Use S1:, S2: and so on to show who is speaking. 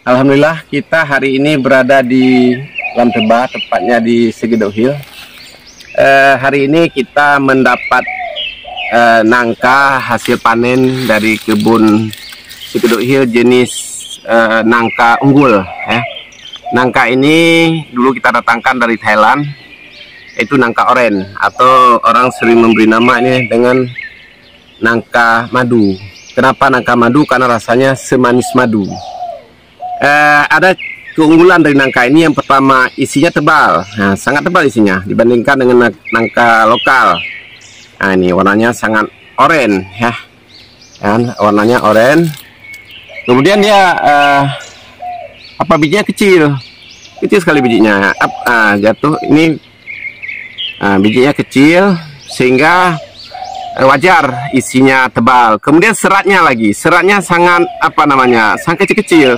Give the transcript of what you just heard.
S1: Alhamdulillah kita hari ini berada di Lanteba, tepatnya di Segedok Hill. Hari ini kita mendapat nangka hasil panen dari kebun Segedok Hill jenis nangka unggul ya. Nangka ini dulu kita datangkan dari Thailand, itu nangka oren atau orang sering memberi nama ini dengan nangka madu. Kenapa nangka madu? Karena rasanya semanis madu. Ada keunggulan dari nangka ini. Yang pertama, isinya tebal, sangat tebal isinya dibandingkan dengan nangka lokal. Nah, ini warnanya sangat oranye ya, kan? Warnanya oranye. Kemudian dia bijinya kecil sekali bijinya. Jatuh ini bijinya kecil sehingga wajar isinya tebal. Kemudian seratnya sangat sangat kecil-kecil.